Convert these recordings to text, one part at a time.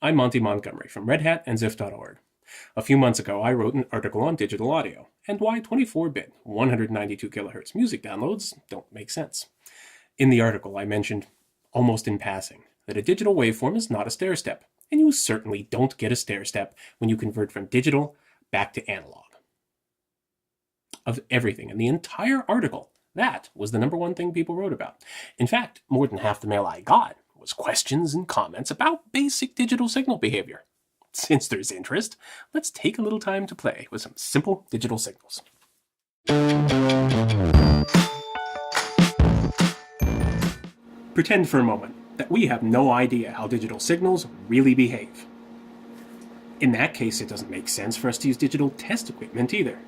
I'm Monty Montgomery from Red Hat and Ziff.org. A few months ago, I wrote an article on digital audio and why 24-bit, 192 kilohertz music downloads don't make sense. In the article, I mentioned, almost in passing, that a digital waveform is not a stair-step, and you certainly don't get a stair-step when you convert from digital back to analog. Of everything in the entire article, that was the number one thing people wrote about. In fact, more than half the mail I got was questions and comments about basic digital signal behavior. Since there's interest, let's take a little time to play with some simple digital signals. Pretend for a moment that we have no idea how digital signals really behave. In that case, it doesn't make sense for us to use digital test equipment either.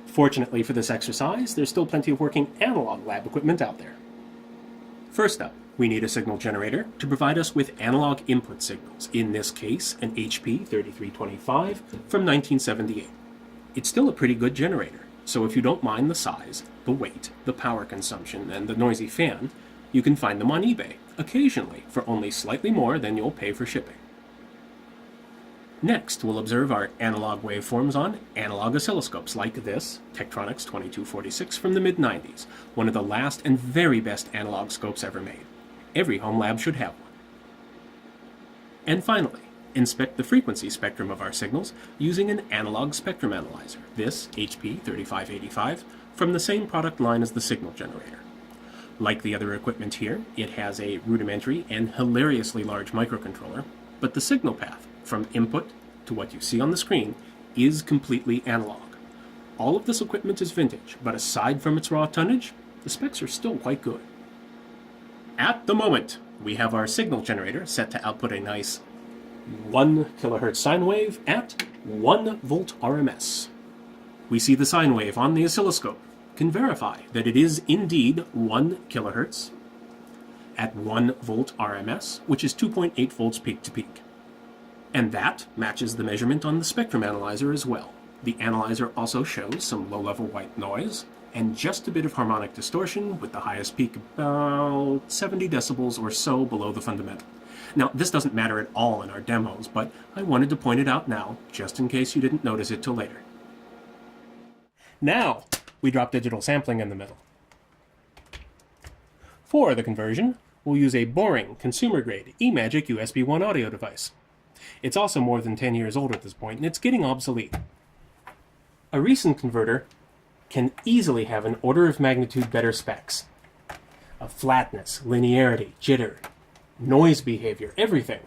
Fortunately for this exercise, there's still plenty of working analog lab equipment out there. First up, we need a signal generator to provide us with analog input signals, in this case an HP 3325 from 1978. It's still a pretty good generator, so if you don't mind the size, the weight, the power consumption, and the noisy fan, you can find them on eBay, occasionally for only slightly more than you'll pay for shipping. Next, we'll observe our analog waveforms on analog oscilloscopes like this, Tektronix 2246 from the mid-90s, one of the last and very best analog scopes ever made. Every home lab should have one. And finally, inspect the frequency spectrum of our signals using an analog spectrum analyzer, this HP 3585, from the same product line as the signal generator. Like the other equipment here, it has a rudimentary and hilariously large microcontroller, but the signal path from input to what you see on the screen is completely analog. All of this equipment is vintage, but aside from its raw tonnage, the specs are still quite good. At the moment, we have our signal generator set to output a nice 1 kilohertz sine wave at 1 volt RMS. We see the sine wave on the oscilloscope, can verify that it is indeed 1 kilohertz at 1 volt RMS, which is 2.8 volts peak to peak. And that matches the measurement on the spectrum analyzer as well. The analyzer also shows some low-level white noise and just a bit of harmonic distortion, with the highest peak about 70 decibels or so below the fundamental. Now, this doesn't matter at all in our demos, but I wanted to point it out now, just in case you didn't notice it till later. Now, we drop digital sampling in the middle. For the conversion, we'll use a boring, consumer-grade eMagic USB 1 audio device. It's also more than 10 years old at this point, and it's getting obsolete. A recent converter can easily have an order of magnitude better specs. Of flatness, linearity, jitter, noise behavior, everything.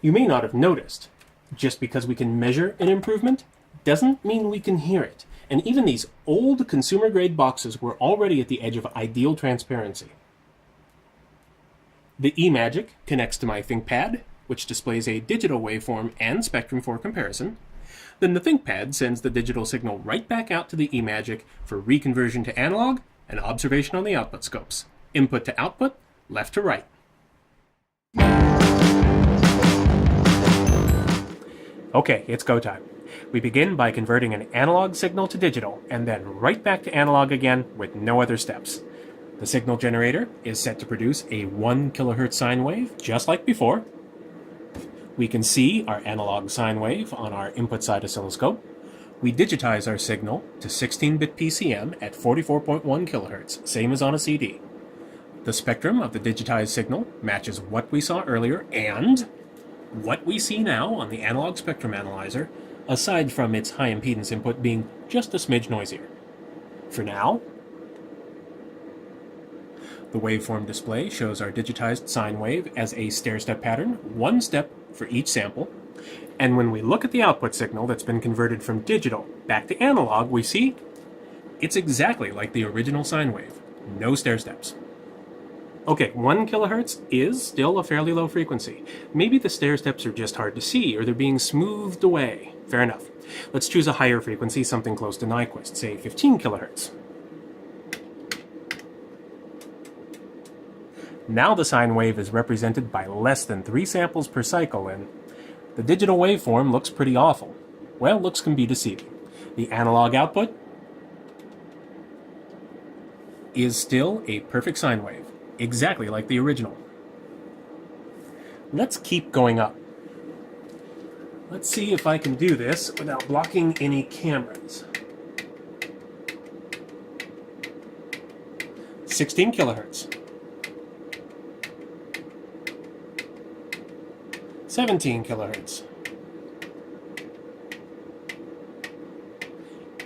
You may not have noticed. Just because we can measure an improvement doesn't mean we can hear it. And even these old consumer-grade boxes were already at the edge of ideal transparency. The eMagic connects to my ThinkPad, which displays a digital waveform and spectrum for comparison. Then the ThinkPad sends the digital signal right back out to the eMagic for reconversion to analog and observation on the output scopes. Input to output, left to right. Okay, it's go time. We begin by converting an analog signal to digital, and then right back to analog again with no other steps. The signal generator is set to produce a 1 kilohertz sine wave, just like before. We can see our analog sine wave on our input side oscilloscope. We digitize our signal to 16-bit PCM at 44.1 kilohertz, same as on a CD. The spectrum of the digitized signal matches what we saw earlier and what we see now on the analog spectrum analyzer, aside from its high impedance input being just a smidge noisier. For now, the waveform display shows our digitized sine wave as a stair-step pattern, one step for each sample. And when we look at the output signal that's been converted from digital back to analog, we see it's exactly like the original sine wave. No stair steps. Okay, 1 kilohertz is still a fairly low frequency. Maybe the stair steps are just hard to see, or they're being smoothed away. Fair enough. Let's choose a higher frequency, something close to Nyquist, say 15 kilohertz. Now the sine wave is represented by less than 3 samples per cycle, and the digital waveform looks pretty awful. Well, looks can be deceiving. The analog output is still a perfect sine wave, exactly like the original. Let's keep going up. Let's see if I can do this without blocking any cameras. 16 kilohertz. 17 kilohertz.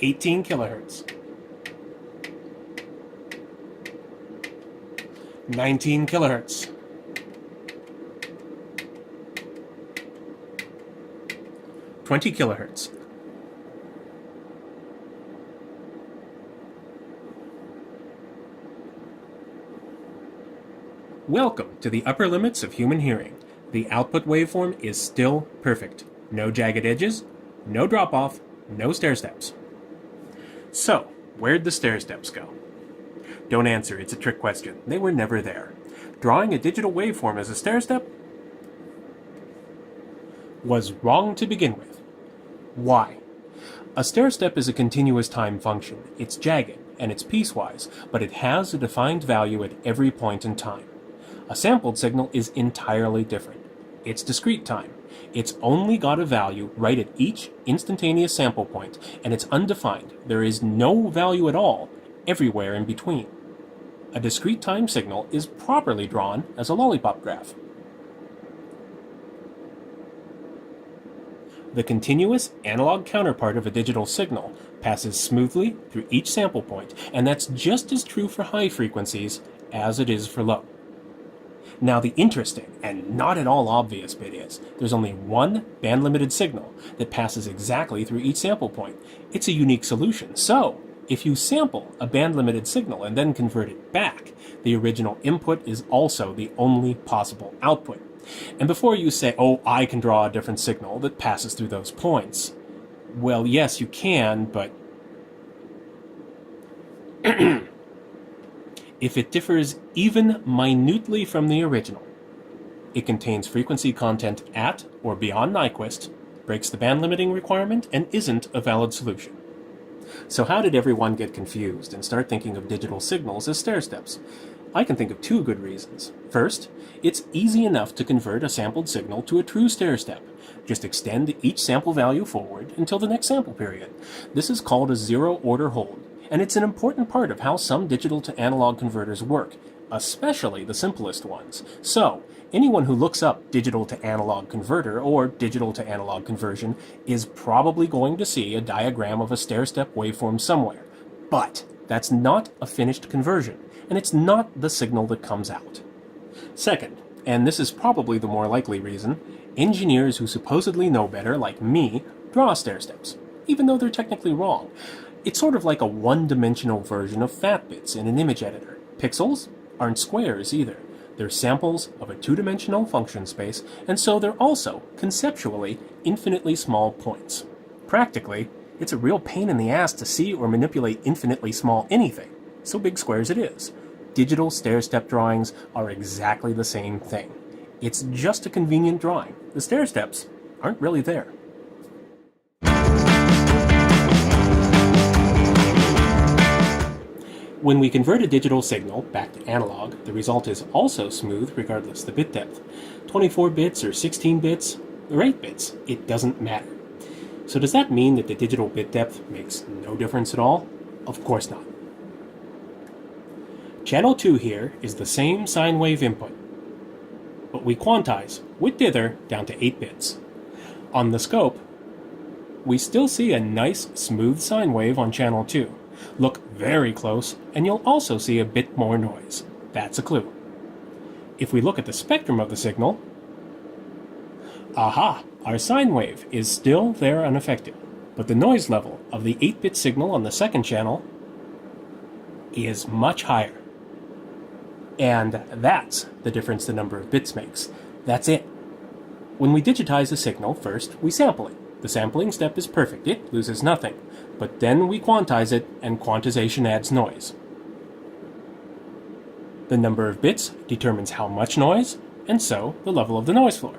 18 kilohertz. 19 kilohertz. 20 kilohertz. Welcome to the upper limits of human hearing. The output waveform is still perfect. No jagged edges, no drop-off, no stair steps. So, where'd the stair steps go? Don't answer, it's a trick question. They were never there. Drawing a digital waveform as a stair step was wrong to begin with. Why? A stair step is a continuous time function. It's jagged, and it's piecewise, but it has a defined value at every point in time. A sampled signal is entirely different. It's discrete time. It's only got a value right at each instantaneous sample point, and it's undefined. There is no value at all everywhere in between. A discrete time signal is properly drawn as a lollipop graph. The continuous analog counterpart of a digital signal passes smoothly through each sample point, and that's just as true for high frequencies as it is for low. Now the interesting and not at all obvious bit is there's only one band-limited signal that passes exactly through each sample point. It's a unique solution. So, if you sample a band-limited signal and then convert it back, the original input is also the only possible output. And before you say, oh, I can draw a different signal that passes through those points, well, yes, you can, but if it differs even minutely from the original, it contains frequency content at or beyond Nyquist, breaks the band limiting requirement, and isn't a valid solution. So how did everyone get confused and start thinking of digital signals as stair steps? I can think of two good reasons. First, it's easy enough to convert a sampled signal to a true stair step. Just extend each sample value forward until the next sample period. This is called a zero-order hold, and it's an important part of how some digital to analog converters work, especially the simplest ones. So, anyone who looks up digital to analog converter or digital to analog conversion is probably going to see a diagram of a stair-step waveform somewhere. But that's not a finished conversion, and it's not the signal that comes out. Second, and this is probably the more likely reason, engineers who supposedly know better, like me, draw stair steps, even though they're technically wrong. It's sort of like a one-dimensional version of fat bits in an image editor. Pixels aren't squares either. They're samples of a two-dimensional function space, and so they're also, conceptually, infinitely small points. Practically, it's a real pain in the ass to see or manipulate infinitely small anything, so big squares it is. Digital stair-step drawings are exactly the same thing. It's just a convenient drawing. The stair steps aren't really there. When we convert a digital signal back to analog, the result is also smooth regardless of the bit depth. 24 bits or 16 bits or 8 bits, it doesn't matter. So does that mean that the digital bit depth makes no difference at all? Of course not. Channel 2 here is the same sine wave input, but we quantize with dither down to 8 bits. On the scope, we still see a nice smooth sine wave on channel 2. Look very close, and you'll also see a bit more noise. That's a clue. If we look at the spectrum of the signal, aha, our sine wave is still there unaffected, but the noise level of the 8-bit signal on the second channel is much higher. And that's the difference the number of bits makes. That's it. When we digitize a signal, first we sample it. The sampling step is perfect, it loses nothing. But then we quantize it, and quantization adds noise. The number of bits determines how much noise, and so the level of the noise floor.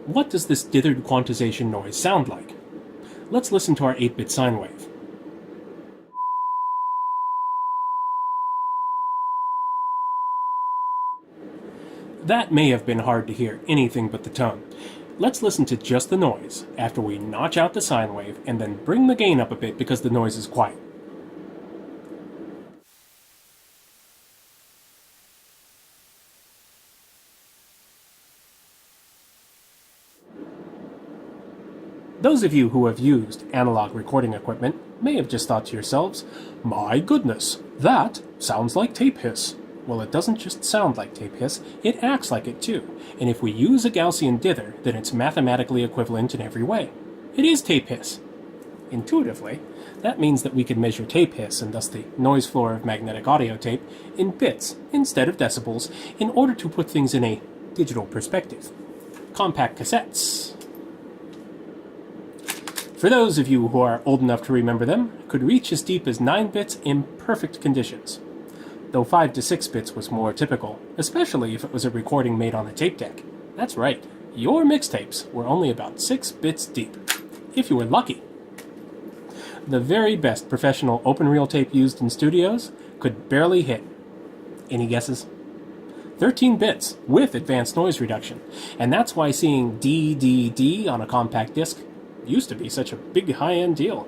What does this dithered quantization noise sound like? Let's listen to our 8-bit sine wave. That may have been hard to hear anything but the tone. Let's listen to just the noise after we notch out the sine wave and then bring the gain up a bit because the noise is quiet. Those of you who have used analog recording equipment may have just thought to yourselves, "My goodness, that sounds like tape hiss." Well, it doesn't just sound like tape hiss, it acts like it too. And if we use a Gaussian dither, then it's mathematically equivalent in every way. It is tape hiss. Intuitively, that means that we can measure tape hiss, and thus the noise floor of magnetic audio tape, in bits instead of decibels, in order to put things in a digital perspective. Compact cassettes, for those of you who are old enough to remember them, could reach as deep as 9 bits in perfect conditions, though 5 to 6 bits was more typical, especially if it was a recording made on a tape deck. That's right, your mixtapes were only about 6 bits deep, if you were lucky. The very best professional open-reel tape used in studios could barely hit. Any guesses? 13 bits with advanced noise reduction, and that's why seeing DDD on a compact disc used to be such a big high-end deal.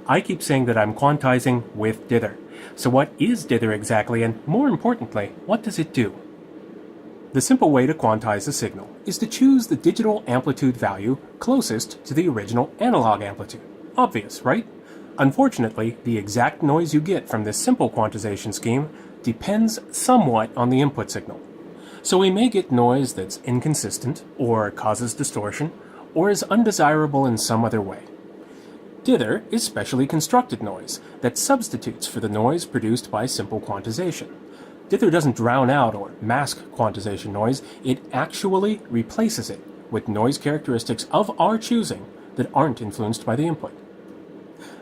I keep saying that I'm quantizing with dither. So what is dither exactly, and more importantly, what does it do? The simple way to quantize a signal is to choose the digital amplitude value closest to the original analog amplitude. Obvious, right? Unfortunately, the exact noise you get from this simple quantization scheme depends somewhat on the input signal. So we may get noise that's inconsistent, or causes distortion, or is undesirable in some other way. Dither is specially constructed noise that substitutes for the noise produced by simple quantization. Dither doesn't drown out or mask quantization noise, it actually replaces it with noise characteristics of our choosing that aren't influenced by the input.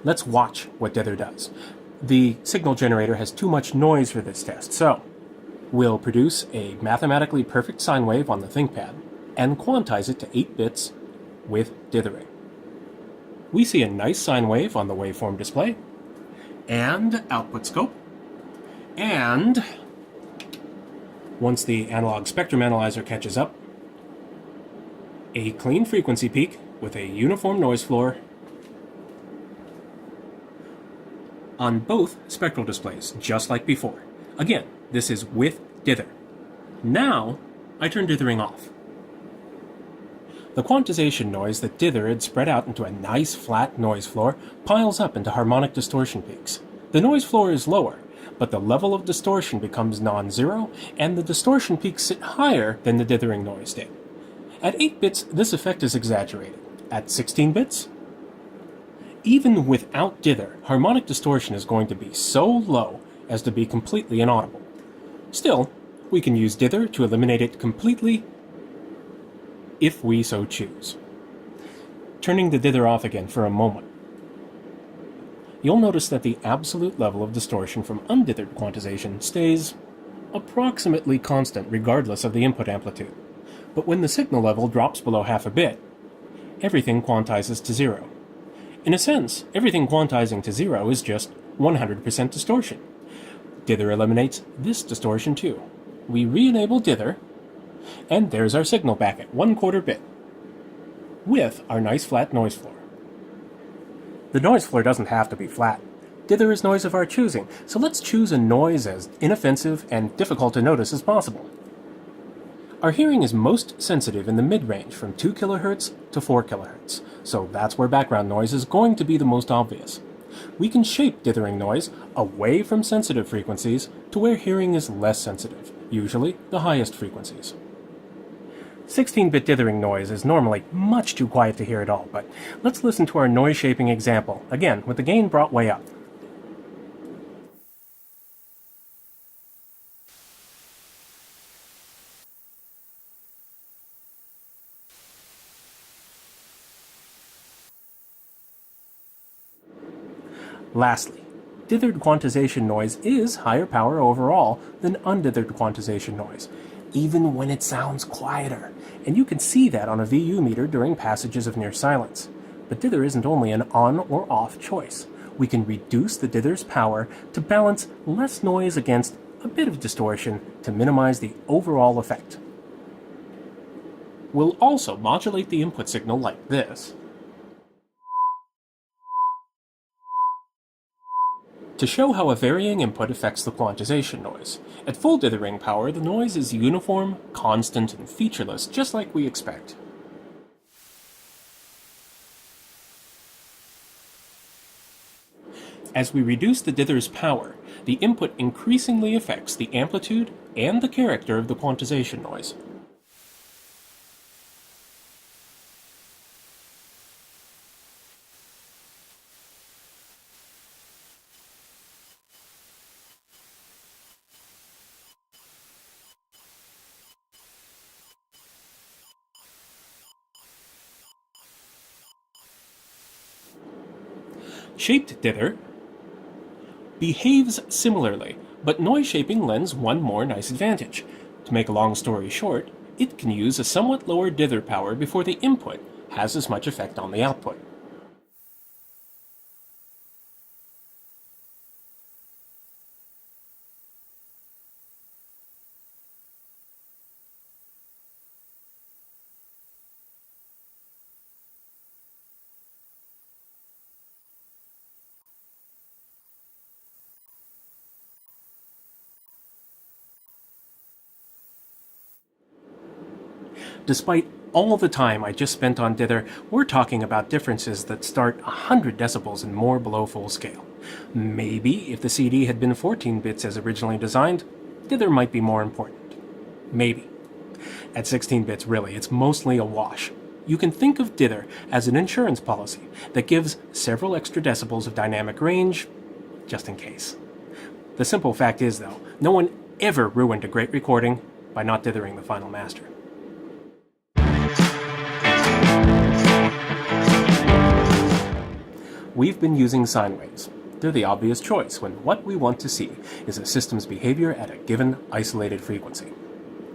Let's watch what dither does. The signal generator has too much noise for this test, so we'll produce a mathematically perfect sine wave on the ThinkPad and quantize it to 8 bits with dithering. We see a nice sine wave on the waveform display, and output scope, and once the analog spectrum analyzer catches up, a clean frequency peak with a uniform noise floor on both spectral displays, just like before. Again, this is with dither. Now, I turn dithering off. The quantization noise that dither had spread out into a nice flat noise floor piles up into harmonic distortion peaks. The noise floor is lower, but the level of distortion becomes non-zero, and the distortion peaks sit higher than the dithering noise did. At 8 bits, this effect is exaggerated. At 16 bits, even without dither, harmonic distortion is going to be so low as to be completely inaudible. Still, we can use dither to eliminate it completely if we so choose. Turning the dither off again for a moment, you'll notice that the absolute level of distortion from undithered quantization stays approximately constant regardless of the input amplitude. But when the signal level drops below half a bit, everything quantizes to 0. In a sense, everything quantizing to 0 is just 100% distortion. Dither eliminates this distortion too. We re-enable dither, and there's our signal back at 1/4 bit, with our nice flat noise floor. The noise floor doesn't have to be flat. Dither is noise of our choosing, so let's choose a noise as inoffensive and difficult to notice as possible. Our hearing is most sensitive in the mid-range from 2 kHz to 4 kHz, so that's where background noise is going to be the most obvious. We can shape dithering noise away from sensitive frequencies to where hearing is less sensitive, usually the highest frequencies. 16-bit dithering noise is normally much too quiet to hear at all, but let's listen to our noise shaping example, again with the gain brought way up. Lastly, dithered quantization noise is higher power overall than undithered quantization noise, even when it sounds quieter, and you can see that on a VU meter during passages of near silence. But dither isn't only an on or off choice. we can reduce the dither's power to balance less noise against a bit of distortion to minimize the overall effect. We'll also modulate the input signal like this to show how a varying input affects the quantization noise. At full dithering power, the noise is uniform, constant, and featureless, just like we expect. As we reduce the dither's power, the input increasingly affects the amplitude and the character of the quantization noise. Shaped dither behaves similarly, but noise shaping lends one more nice advantage. To make a long story short, it can use a somewhat lower dither power before the input has as much effect on the output. Despite all the time I just spent on dither, we're talking about differences that start 100 decibels and more below full scale. Maybe if the CD had been 14 bits as originally designed, dither might be more important. Maybe. At 16 bits, really, it's mostly a wash. You can think of dither as an insurance policy that gives several extra decibels of dynamic range, just in case. The simple fact is, though, no one ever ruined a great recording by not dithering the final master. We've been using sine waves. They're the obvious choice when what we want to see is a system's behavior at a given isolated frequency.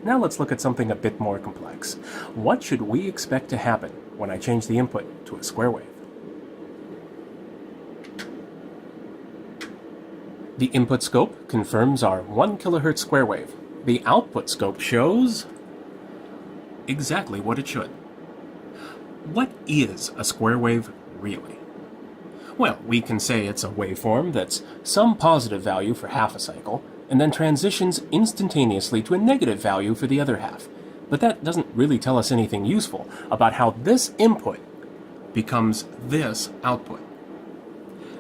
Now let's look at something a bit more complex. What should we expect to happen when I change the input to a square wave? The input scope confirms our 1 kHz square wave. The output scope shows exactly what it should. What is a square wave really? Well, we can say it's a waveform that's some positive value for half a cycle, and then transitions instantaneously to a negative value for the other half. But that doesn't really tell us anything useful about how this input becomes this output.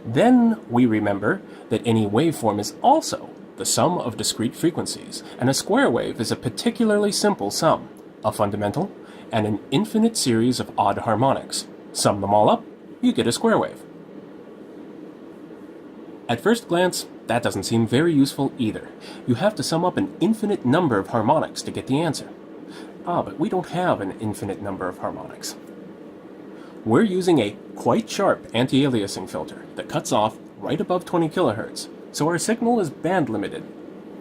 Then we remember that any waveform is also the sum of discrete frequencies, and a square wave is a particularly simple sum, a fundamental, and an infinite series of odd harmonics. Sum them all up, you get a square wave. At first glance, that doesn't seem very useful either. You have to sum up an infinite number of harmonics to get the answer. But we don't have an infinite number of harmonics. We're using a quite sharp anti-aliasing filter that cuts off right above 20 kHz, so our signal is band limited,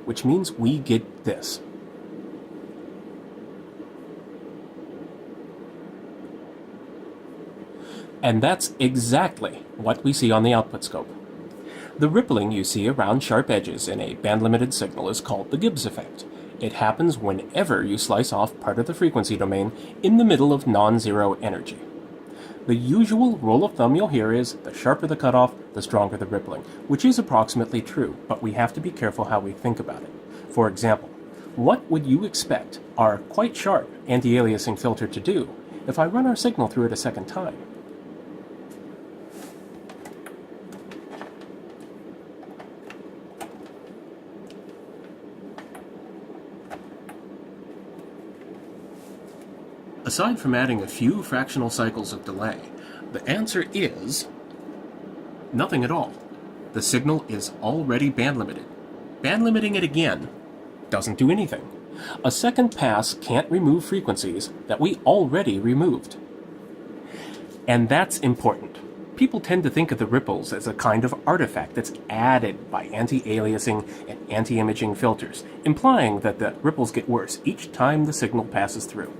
which means we get this. And that's exactly what we see on the output scope. The rippling you see around sharp edges in a band-limited signal is called the Gibbs effect. It happens whenever you slice off part of the frequency domain in the middle of non-zero energy. The usual rule of thumb you'll hear is, the sharper the cutoff, the stronger the rippling, which is approximately true, but we have to be careful how we think about it. For example, what would you expect our quite sharp anti-aliasing filter to do if I run our signal through it a second time? Aside from adding a few fractional cycles of delay, the answer is nothing at all. The signal is already band limited. Band limiting it again doesn't do anything. A second pass can't remove frequencies that we already removed. And that's important. People tend to think of the ripples as a kind of artifact that's added by anti-aliasing and anti-imaging filters, implying that the ripples get worse each time the signal passes through.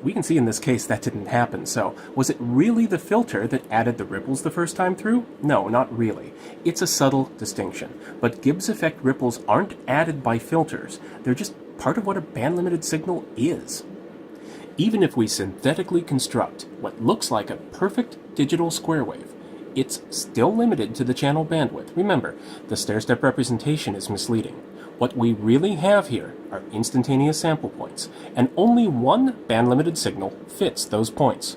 we can see in this case that didn't happen, so was it really the filter that added the ripples the first time through? No, not really. It's a subtle distinction, but Gibbs effect ripples aren't added by filters, they're just part of what a band-limited signal is. Even if we synthetically construct what looks like a perfect digital square wave, it's still limited to the channel bandwidth. Remember, the stair-step representation is misleading. What we really have here are instantaneous sample points, and only one band-limited signal fits those points.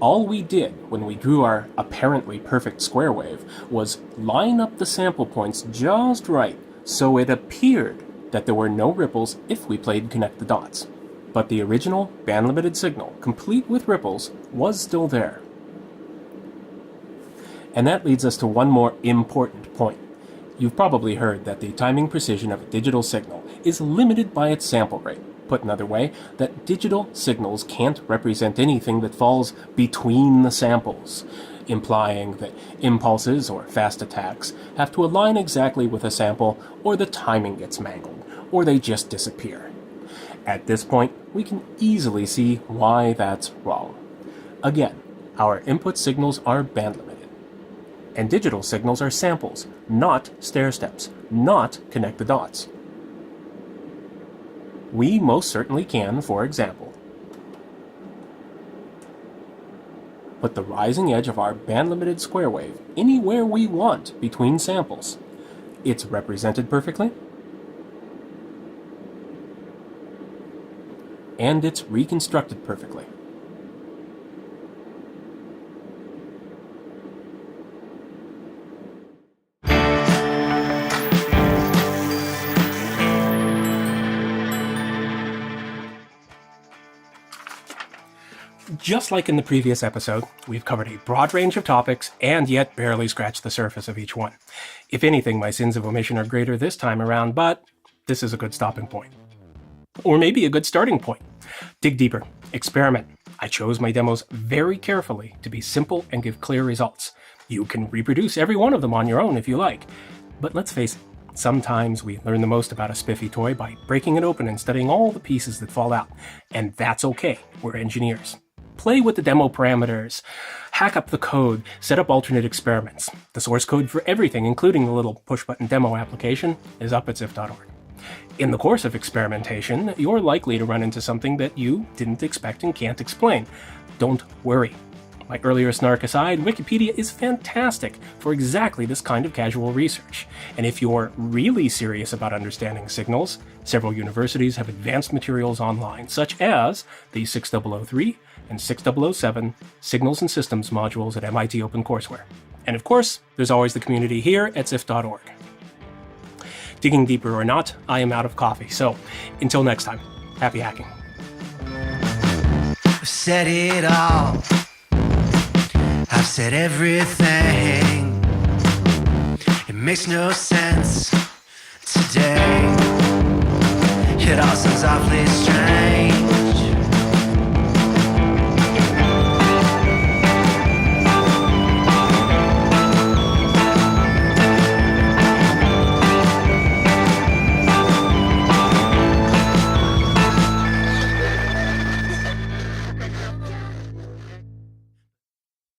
All we did when we drew our apparently perfect square wave was line up the sample points just right so it appeared that there were no ripples if we played connect the dots. But the original band-limited signal, complete with ripples, was still there. And that leads us to one more important point. You've probably heard that the timing precision of a digital signal is limited by its sample rate. Put another way, that digital signals can't represent anything that falls between the samples, implying that impulses or fast attacks have to align exactly with a sample, or the timing gets mangled, or they just disappear. At this point, we can easily see why that's wrong. Again, our input signals are band-limited. And digital signals are samples, not stair-steps, not connect the dots. We most certainly can, for example, put the rising edge of our band-limited square wave anywhere we want between samples. It's represented perfectly, and it's reconstructed perfectly. Just like in the previous episode, we've covered a broad range of topics and yet barely scratched the surface of each one. If anything, my sins of omission are greater this time around, but this is a good stopping point. Or maybe a good starting point. Dig deeper. Experiment. I chose my demos very carefully to be simple and give clear results. You can reproduce every one of them on your own if you like. But let's face it, sometimes we learn the most about a spiffy toy by breaking it open and studying all the pieces that fall out. And that's okay. We're engineers. Play with the demo parameters, hack up the code, set up alternate experiments. The source code for everything, including the little push-button demo application, is up at ziff.org. In the course of experimentation, you're likely to run into something that you didn't expect and can't explain. Don't worry. My earlier snark aside, Wikipedia is fantastic for exactly this kind of casual research. And if you're really serious about understanding signals, several universities have advanced materials online, such as the 6003 and 6007 Signals and Systems modules at MIT OpenCourseWare. And of course, there's always the community here at ziff.org. Digging deeper or not, I am out of coffee. So until next time, happy hacking. I've said it all. I've said everything. It makes no sense today. It all sounds awfully strange.